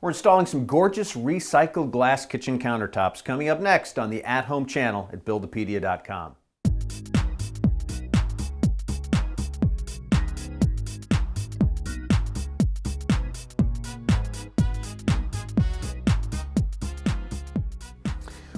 We're installing some gorgeous recycled glass kitchen countertops coming up next on the At Home channel at Buildipedia.com.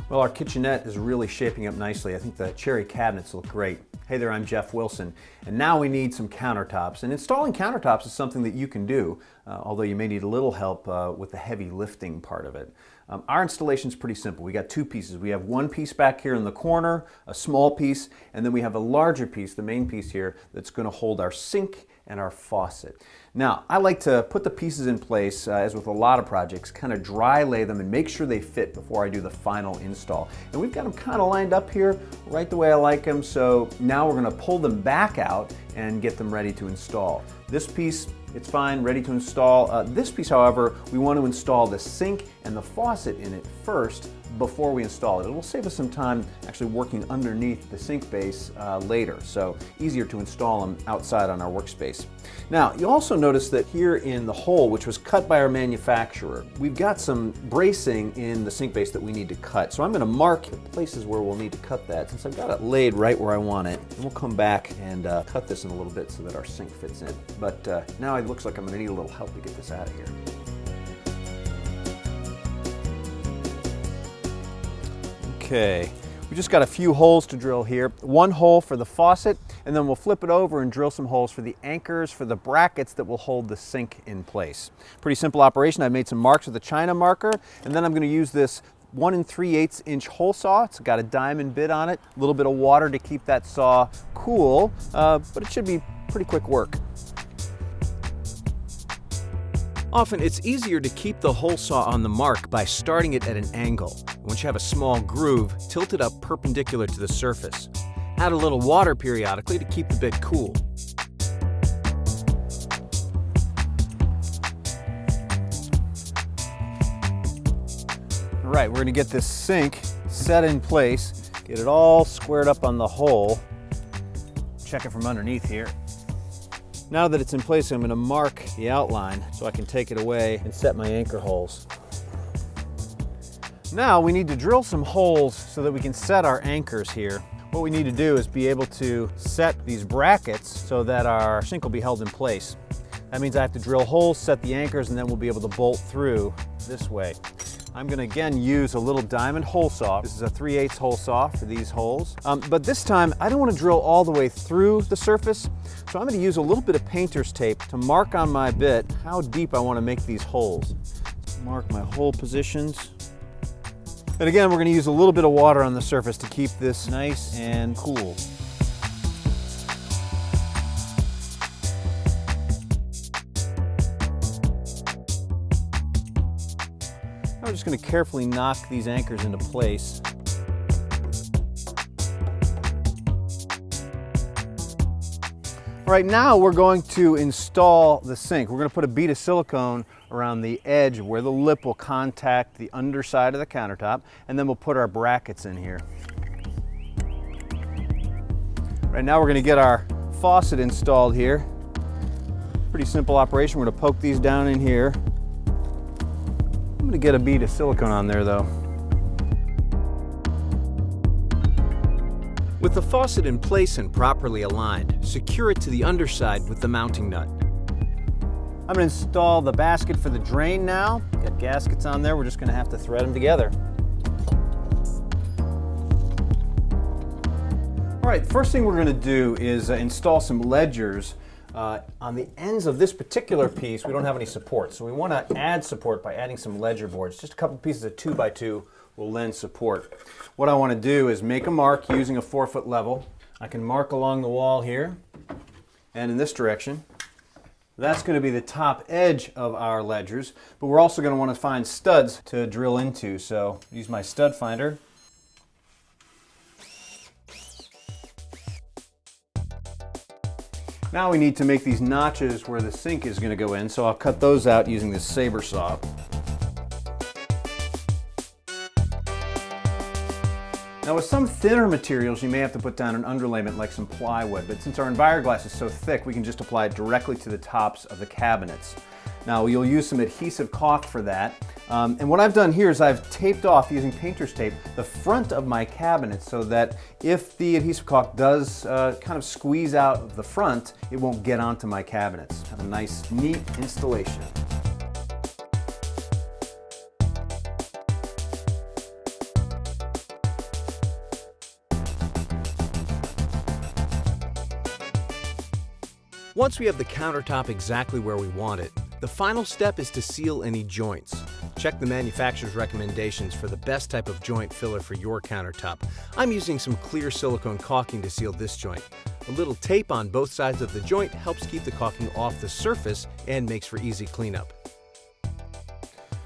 Well, our kitchenette is really shaping up nicely. I think the cherry cabinets look great. Hey there, I'm Jeff Wilson, and now we need some countertops. And installing countertops is something that you can do, although you may need a little help with the heavy lifting part of it. Our installation is pretty simple. We got two pieces. We have one piece back here in the corner, a small piece, and then we have a larger piece, the main piece here, that's going to hold our sink and our faucet. Now, I like to put the pieces in place, as with a lot of projects, kind of dry lay them and make sure they fit before I do the final install. And we've got them kind of lined up here, right the way I like them, so now we're going to pull them back out and get them ready to install. This piece, it's fine, ready to install. This piece, however, we want to install the sink and the faucet in it first before we install it. It will save us some time actually working underneath the sink base later, so easier to install them outside on our workspace. Now, you also notice that here in the hole, which was cut by our manufacturer, we've got some bracing in the sink base that we need to cut. So I'm going to mark the places where we'll need to cut that since I've got it laid right where I want it. And we'll come back and cut this in a little bit so that our sink fits in. But now it looks like I'm going to need a little help to get this out of here. Okay, we just got a few holes to drill here. One hole for the faucet, and then we'll flip it over and drill some holes for the anchors, for the brackets that will hold the sink in place. Pretty simple operation. I've made some marks with a China marker, and then I'm going to use this 1 3/8 inch hole saw. It's got a diamond bit on it, a little bit of water to keep that saw cool, but it should be pretty quick work. Often it's easier to keep the hole saw on the mark by starting it at an angle. Once you have a small groove, tilt it up perpendicular to the surface. Add a little water periodically to keep the bit cool. All right, we're going to get this sink set in place, get it all squared up on the hole. Check it from underneath here. Now that it's in place, I'm going to mark the outline so I can take it away and set my anchor holes. Now we need to drill some holes so that we can set our anchors here. What we need to do is be able to set these brackets so that our sink will be held in place. That means I have to drill holes, set the anchors, and then we'll be able to bolt through this way. I'm going to again use a little diamond hole saw. This is a 3/8 hole saw for these holes. But this time I don't want to drill all the way through the surface, so I'm going to use a little bit of painter's tape to mark on my bit how deep I want to make these holes. Mark my hole positions. And again, we're going to use a little bit of water on the surface to keep this nice and cool. I'm just going to carefully knock these anchors into place. All right, now we're going to install the sink. We're going to put a bead of silicone around the edge where the lip will contact the underside of the countertop, and then we'll put our brackets in here. Right now we're going to get our faucet installed here. Pretty simple operation. We're going to poke these down in here. I'm going to get a bead of silicone on there though. With the faucet in place and properly aligned, secure it to the underside with the mounting nut. I'm going to install the basket for the drain now. Got gaskets on there, we're just going to have to thread them together. All right, first thing we're going to do is install some ledgers. On the ends of this particular piece, we don't have any support, so we want to add support by adding some ledger boards. Just a couple pieces of 2x2 will lend support. What I want to do is make a mark using a 4-foot level. I can mark along the wall here and in this direction. That's going to be the top edge of our ledgers, but we're also going to want to find studs to drill into, so use my stud finder. Now we need to make these notches where the sink is going to go in, so I'll cut those out using this saber saw. Now with some thinner materials you may have to put down an underlayment like some plywood, but since our Enviroglass is so thick we can just apply it directly to the tops of the cabinets. Now you'll use some adhesive caulk for that. And what I've done here is I've taped off using painter's tape the front of my cabinet so that if the adhesive caulk does kind of squeeze out of the front, it won't get onto my cabinets. Have a nice, neat installation. Once we have the countertop exactly where we want it, the final step is to seal any joints. Check the manufacturer's recommendations for the best type of joint filler for your countertop. I'm using some clear silicone caulking to seal this joint. A little tape on both sides of the joint helps keep the caulking off the surface and makes for easy cleanup.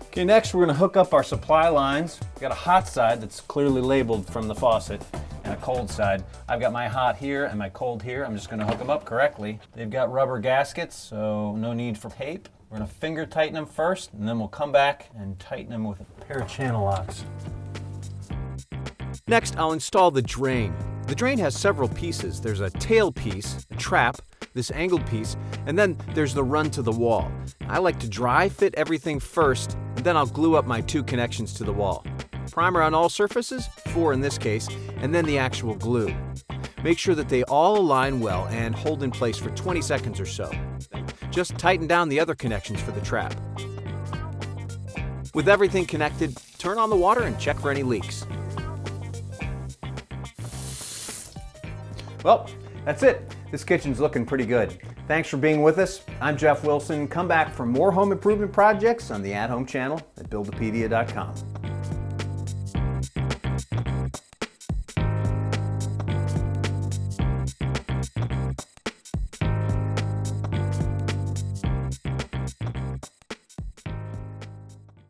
Okay, next we're going to hook up our supply lines. We've got a hot side that's clearly labeled from the faucet, and a cold side. I've got my hot here and my cold here. I'm just going to hook them up correctly. They've got rubber gaskets, so no need for tape. We're going to finger tighten them first, and then we'll come back and tighten them with a pair of channel locks. Next, I'll install the drain. The drain has several pieces. There's a tail piece, a trap, this angled piece, and then there's the run to the wall. I like to dry fit everything first, and then I'll glue up my 2 connections to the wall. Primer on all surfaces, 4 in this case, and then the actual glue. Make sure that they all align well and hold in place for 20 seconds or so. Just tighten down the other connections for the trap. With everything connected, turn on the water and check for any leaks. Well, that's it. This kitchen's looking pretty good. Thanks for being with us. I'm Jeff Wilson. Come back for more home improvement projects on the At Home channel at Buildipedia.com.